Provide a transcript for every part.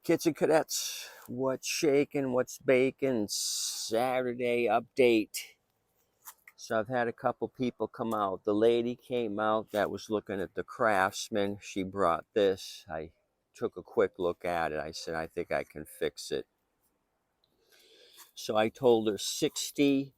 Kids and cadets, what's shaking, what's baking, Saturday update. So I've had a couple people come out. The lady came out that was looking at the Craftsman. She brought this. I took a quick look at it. I said, I think I can fix it. So I told her 60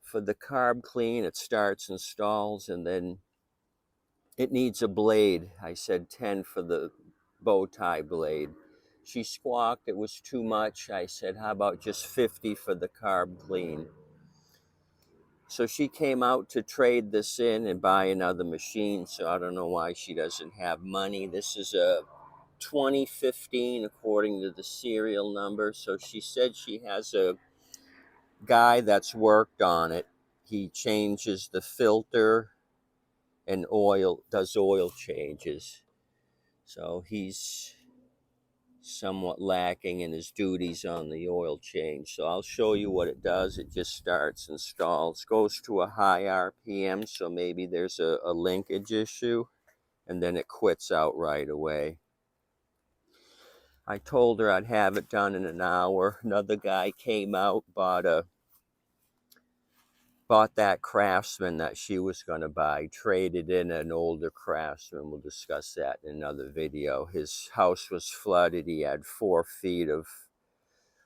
for the carb clean. It starts and stalls, and then it needs a blade. I said 10 for the bow tie blade. She squawked it was too much. I said, how about just 50 for the carb clean? So she came out to trade this in and buy another machine. So I don't know why she doesn't have money. This is a 2015 according to the serial number. So she said she has a guy that's worked on it. He changes the filter and does oil changes. So he's somewhat lacking in his duties on the oil change. So I'll show you what it does. It just starts and stalls, goes to a high RPM, so maybe there's a linkage issue, and then it quits out right away. I told her I'd have it done in an hour. Another guy came out, bought that Craftsman that she was going to buy, traded in an older Craftsman. We'll discuss that in another video. His house was flooded. He had 4 feet of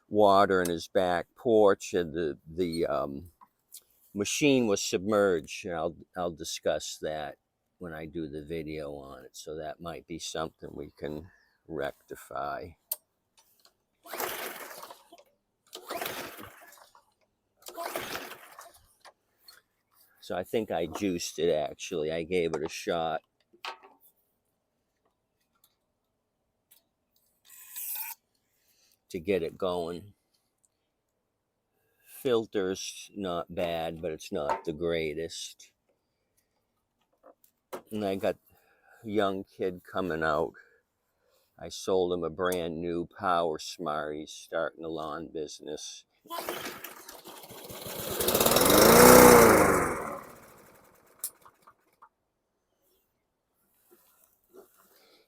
water in his back porch, and the machine was submerged. I'll discuss that when I do the video on it. So that might be something we can rectify. So I think I juiced it, actually. I gave it a shot. To get it going. Filter's not bad, but it's not the greatest. And I got a young kid coming out. I sold him a brand new Power Smart. He's starting a lawn business.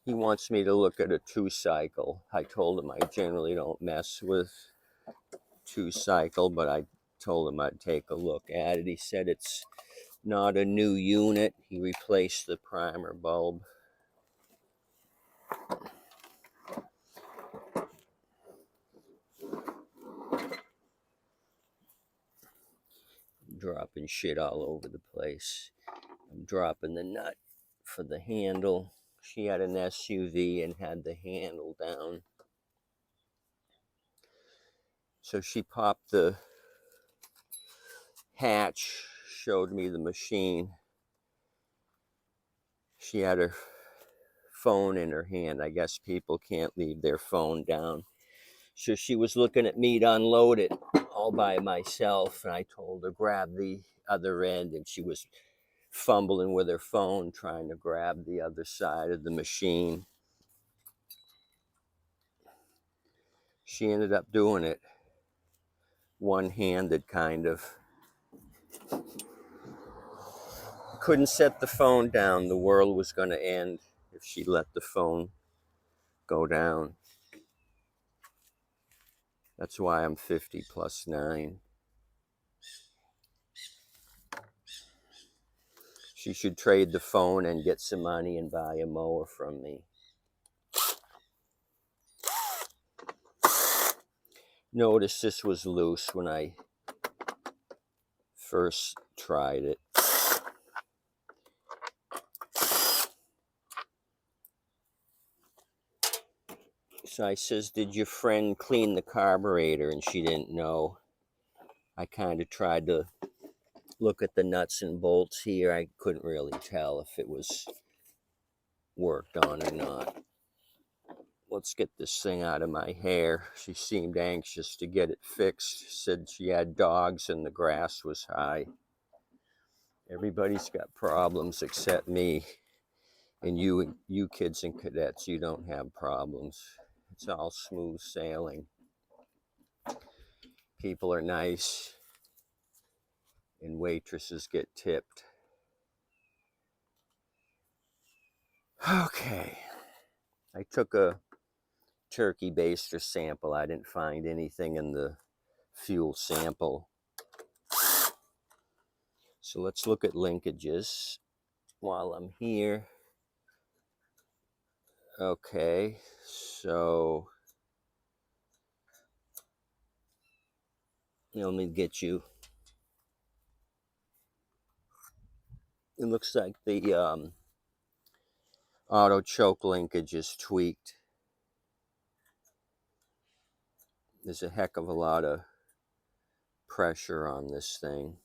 He wants me to look at a 2-cycle. I told him I generally don't mess with 2-cycle, but I told him I'd take a look at it. He said it's not a new unit. He replaced the primer bulb. I'm dropping shit all over the place. I'm dropping the nut for the handle. She had an SUV and had the handle down. So she popped the hatch, showed me the machine. She had her phone in her hand. I guess people can't leave their phone down. So she was looking at me to unload it all by myself, and I told her grab the other end, and she was fumbling with her phone trying to grab the other side of the machine. She ended up doing it one-handed, kind of. Couldn't set the phone down. The world was going to end if she let the phone go down. That's why I'm 50 plus 9. She should trade the phone and get some money and buy a mower from me. Notice this was loose when I first tried it. So I says, did your friend clean the carburetor? And she didn't know. I kind of tried to look at the nuts and bolts here. I couldn't really tell if it was worked on or not. Let's get this thing out of my hair. She seemed anxious to get it fixed. Said she had dogs and the grass was high. Everybody's got problems except me. And you kids and cadets, you don't have problems. It's all smooth sailing. People are nice. And waitresses get tipped. Okay. I took a turkey baster sample. I didn't find anything in the fuel sample. So let's look at linkages while I'm here. Okay, so let me get you. It looks like the auto choke linkage is tweaked. There's a heck of a lot of pressure on this thing.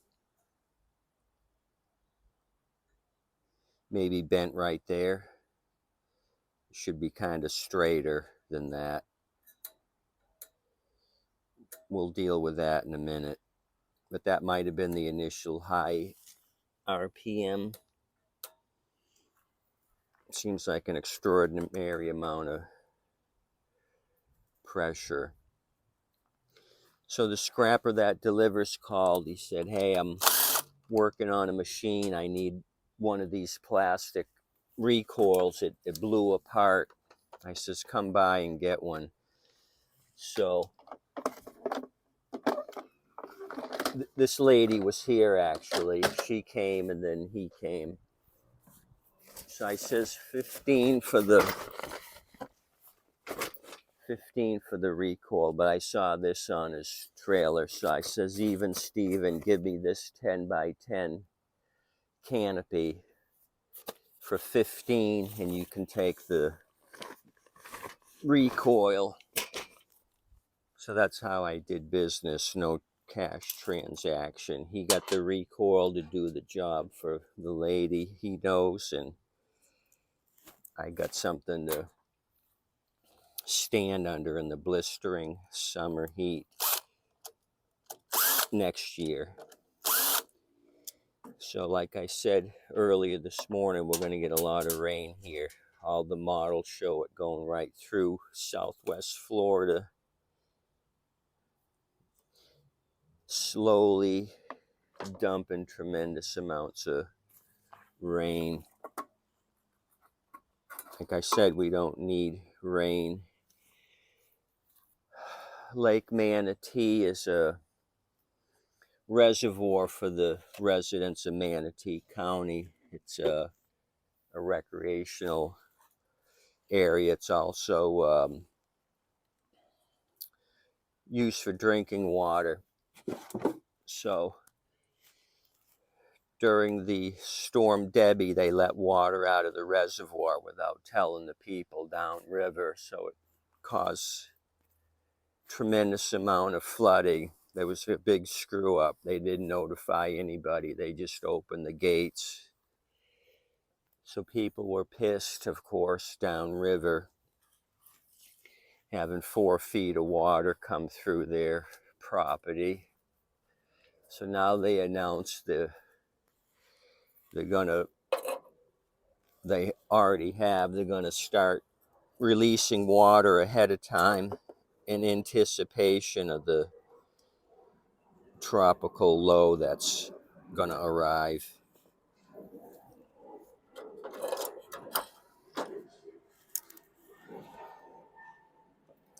Maybe bent right there. It should be kind of straighter than that. We'll deal with that in a minute. But that might have been the initial high RPM. Seems like an extraordinary amount of pressure. So the scrapper that delivers called. He said, hey, I'm working on a machine. I need one of these plastic recoils. It blew apart. I says, come by and get one. So this lady was here actually. She came and then he came. So I says 15 for the recoil, but I saw this on his trailer. So I says, even Steven, give me this 10 by 10 canopy for 15 and you can take the recoil. So that's how I did business. No cash transaction. He got the recoil to do the job for the lady he knows, and I got something to stand under in the blistering summer heat next year. So like I said earlier this morning, we're going to get a lot of rain here. All the models show it going right through southwest Florida. Slowly dumping tremendous amounts of rain. Like I said, we don't need rain. Lake Manatee is a reservoir for the residents of Manatee County. It's a recreational area. It's also used for drinking water. So during the Storm Debbie, they let water out of the reservoir without telling the people downriver. So it caused tremendous amount of flooding. There was a big screw up. They didn't notify anybody. They just opened the gates. So people were pissed, of course, downriver, having 4 feet of water come through their property. So now they announced they already have, they're gonna start releasing water ahead of time in anticipation of the tropical low that's gonna arrive.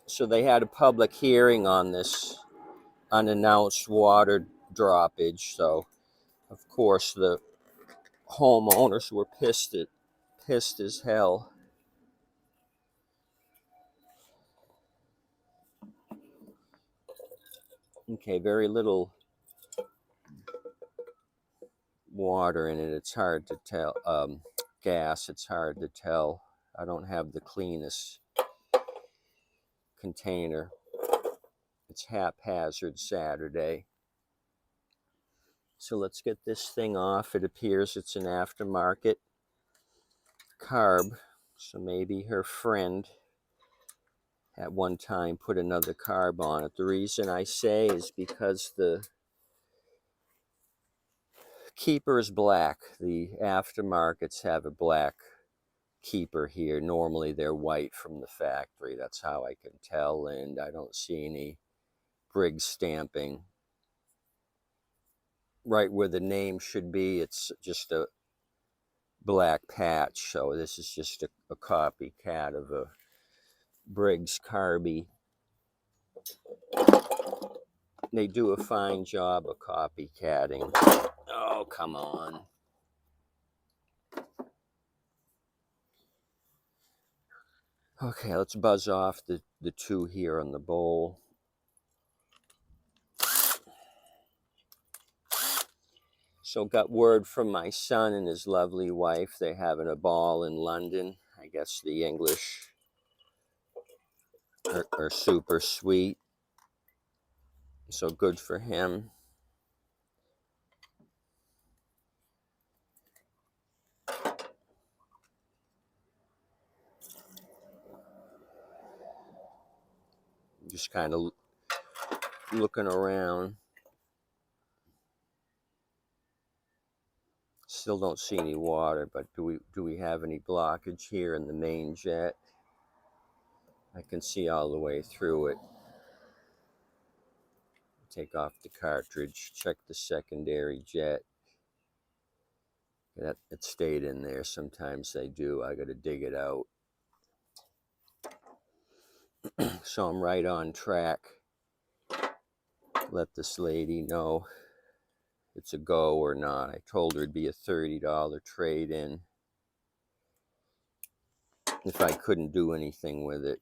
So they had a public hearing on this unannounced water droppage. So of course the homeowners were pissed as hell. Okay, very little water in it. It's hard to tell. Gas, it's hard to tell. I don't have the cleanest container. It's haphazard Saturday. So let's get this thing off. It appears it's an aftermarket carb. So maybe her friend at one time put another carb on it. The reason I say is because the keeper is black. The aftermarkets have a black keeper here. Normally they're white from the factory. That's how I can tell, and I don't see any Briggs stamping. Right where the name should be, it's just a black patch. So this is just a copycat of a Briggs Carby. They do a fine job of copycatting. Oh, come on. Okay, let's buzz off the two here on the bowl. So got word from my son and his lovely wife. They're having a ball in London. I guess the English are super sweet. So good for him. Just kind of looking around. Still don't see any water, but do we have any blockage here in the main jet? I can see all the way through it. Take off the cartridge, check the secondary jet. That it stayed in there. Sometimes they do. I got to dig it out. So I'm right on track. Let this lady know it's a go or not. I told her it'd be a $30 trade-in if I couldn't do anything with it.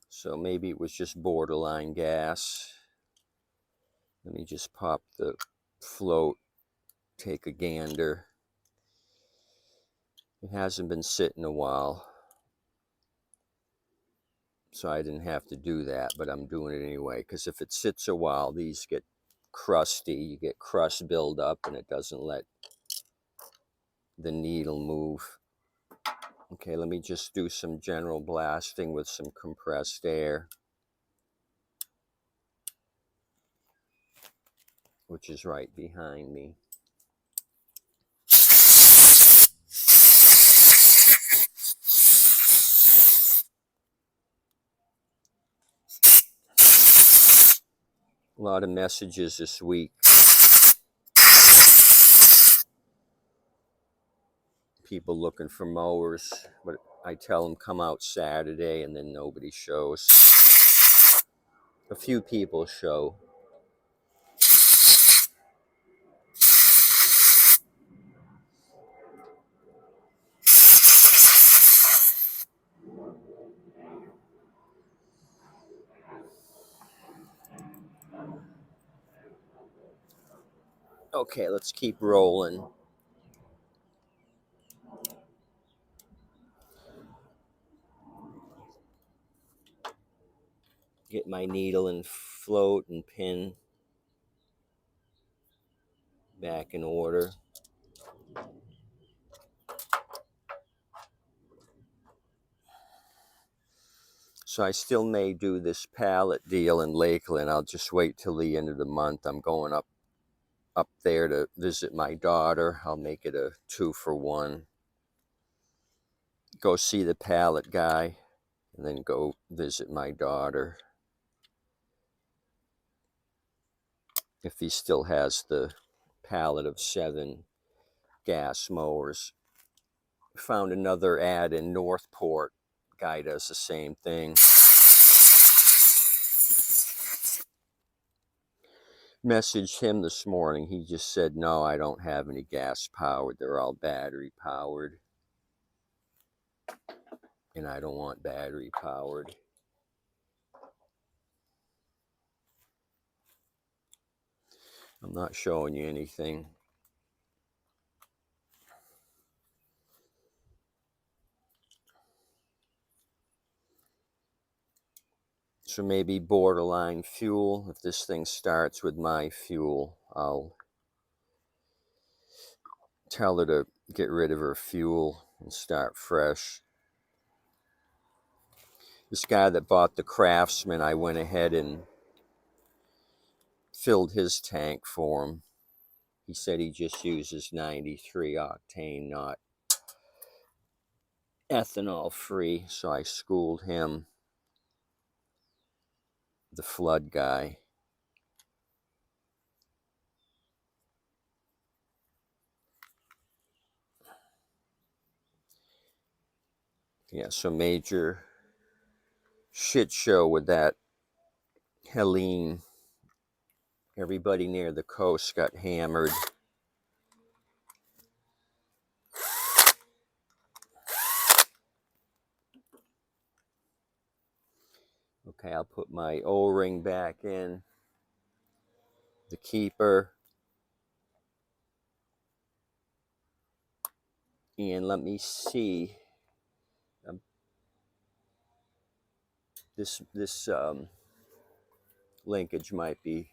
So maybe it was just borderline gas. Let me just pop the float, take a gander. It hasn't been sitting a while, so I didn't have to do that, but I'm doing it anyway, because if it sits a while, these get crusty. You get crust buildup, and it doesn't let the needle move. Okay, let me just do some general blasting with some compressed air, which is right behind me. A lot of messages this week. People looking for mowers, but I tell them come out Saturday, and then nobody shows. A few people show. Okay, let's keep rolling. Get my needle and float and pin back in order. So I still may do this pallet deal in Lakeland. I'll just wait till the end of the month. I'm going up there to visit my daughter. I'll make it a 2-for-1. Go see the pallet guy and then go visit my daughter. If he still has the pallet of 7 gas mowers. Found another ad in Northport. Guy does the same thing. Messaged him this morning. He just said, no, I don't have any gas powered. They're all battery powered. And I don't want battery powered. I'm not showing you anything. So maybe borderline fuel. If this thing starts with my fuel, I'll tell her to get rid of her fuel and start fresh. This guy that bought the Craftsman, I went ahead and filled his tank for him. He said he just uses 93 octane, not ethanol free. So I schooled him, the flood guy. Yeah, so major shit show with that Helene. Everybody near the coast got hammered. Okay, I'll put my O-ring back in the keeper. And let me see. This linkage might be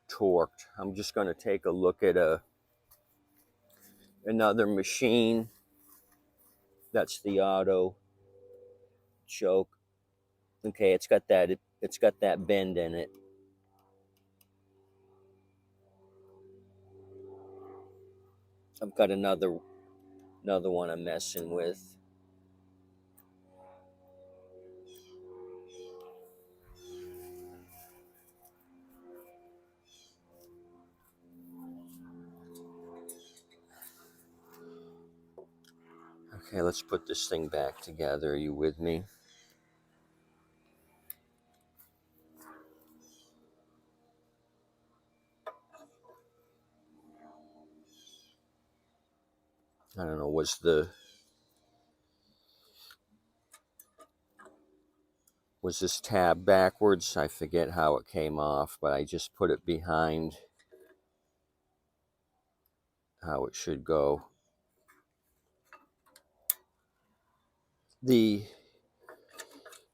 torqued. I'm just going to take a look at another machine. That's the auto choke. Okay, it's got that bend in it. I've got another one I'm messing with. Okay, let's put this thing back together. Are you with me? I don't know, was this tab backwards? I forget how it came off, but I just put it behind how it should go. The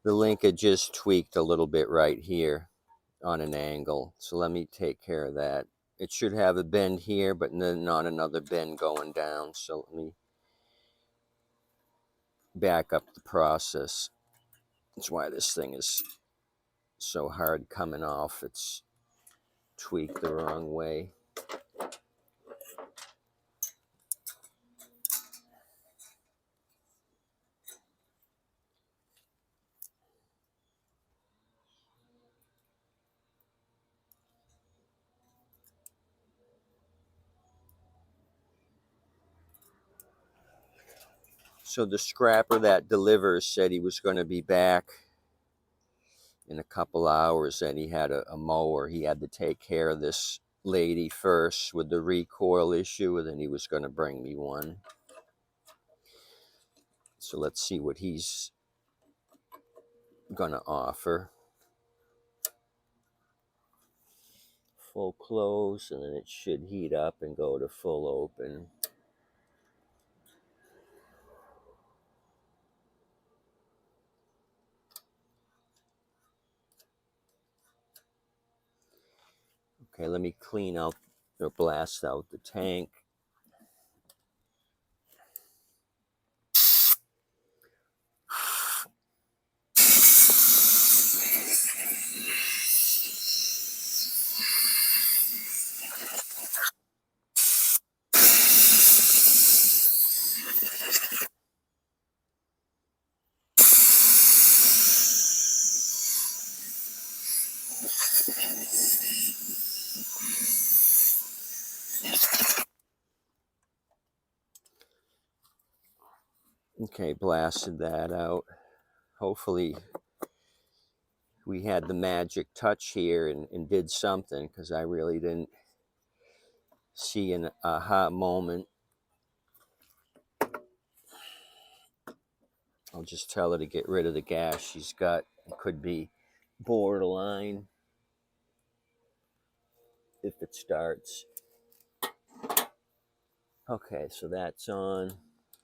linkage is tweaked a little bit right here on an angle, so let me take care of that. It should have a bend here, but then not another bend going down, so let me back up the process. That's why this thing is so hard coming off. It's tweaked the wrong way. So the scrapper that delivers said he was going to be back in a couple hours, and he had a mower. He had to take care of this lady first with the recoil issue, and then he was going to bring me one. So let's see what he's going to offer. Full close, and then it should heat up and go to full open. Okay, let me clean out or blast out the tank. Okay, blasted that out. Hopefully we had the magic touch here and did something, because I really didn't see an aha moment. I'll just tell her to get rid of the gas she's got. It could be borderline if it starts. Okay, so that's on.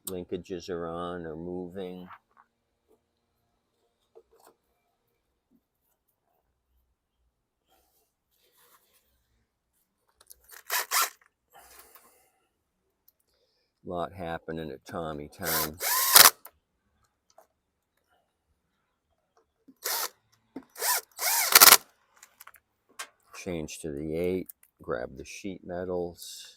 Linkages are on or moving. A lot happening at Tommy time. Change to the 8. Grab the sheet metals.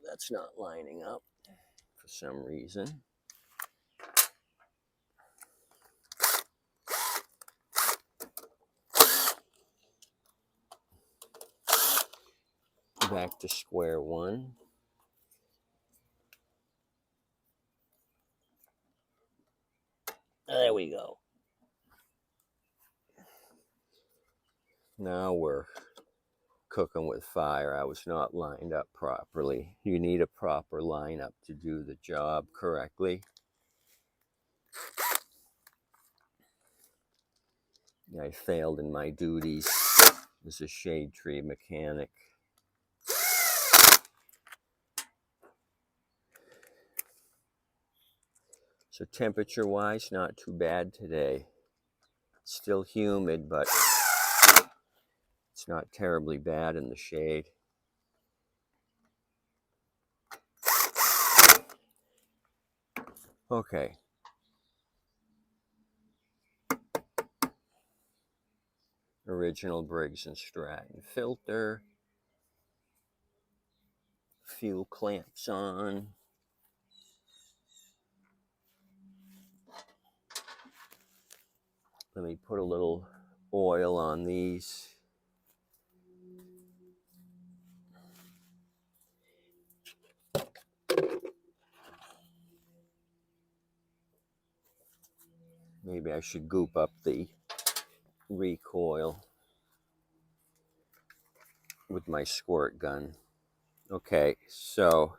That's not lining up for some reason. Back to square one. There we go. Now we're cooking with fire. I was not lined up properly. You need a proper lineup to do the job correctly. I failed in my duties as a shade tree mechanic. So temperature-wise, not too bad today. It's still humid, but it's not terribly bad in the shade. Okay. Original Briggs & Stratton filter. Fuel clamps on. Let me put a little oil on these. Maybe I should goop up the recoil with my squirt gun. Okay, so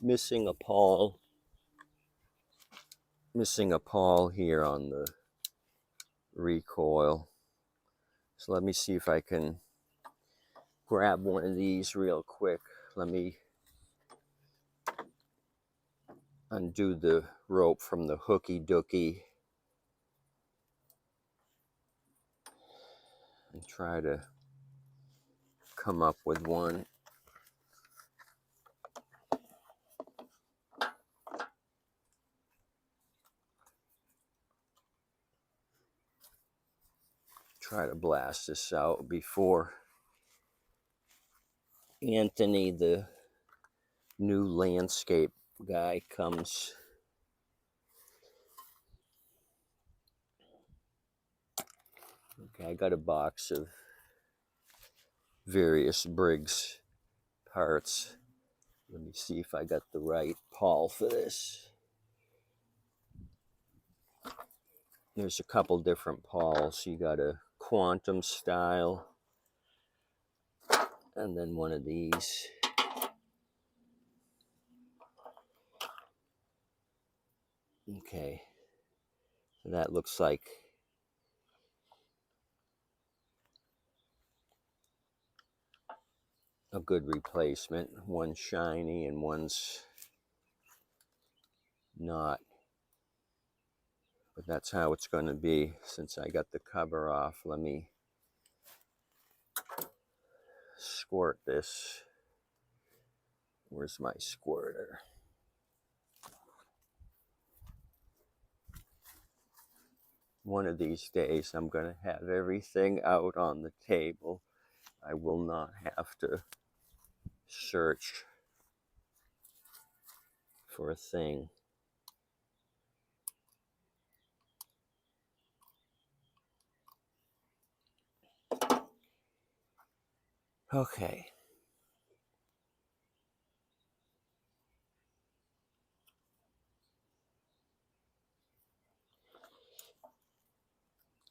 missing a pawl here on the recoil. So let me see if I can grab one of these real quick. Let me undo the rope from the hooky dookie and try to come up with one. Try to blast this out before Anthony, the new landscape guy, comes. Okay, I got a box of various Briggs parts. Let me see if I got the right pawl for this. There's a couple different pawls. You got a quantum style, and then one of these. Okay, so that looks like a good replacement. One's shiny and one's not. But that's how it's going to be since I got the cover off. Let me squirt this. Where's my squirter? One of these days I'm going to have everything out on the table. I will not have to search for a thing. Okay.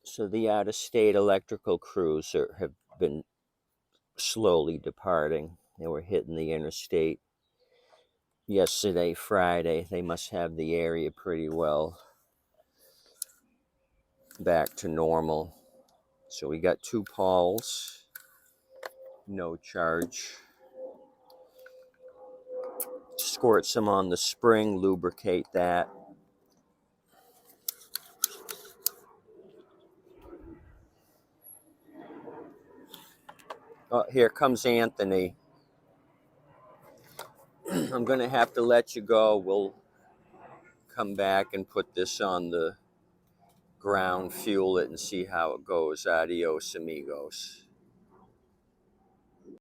So the out-of-state electrical crews have been slowly departing. They were hitting the interstate yesterday, Friday. They must have the area pretty well back to normal. So we got 2 pawls, no charge. Squirt some on the spring, lubricate that. Oh, here comes Anthony. I'm going to have to let you go. We'll come back and put this on the ground, fuel it, and see how it goes. Adios, amigos.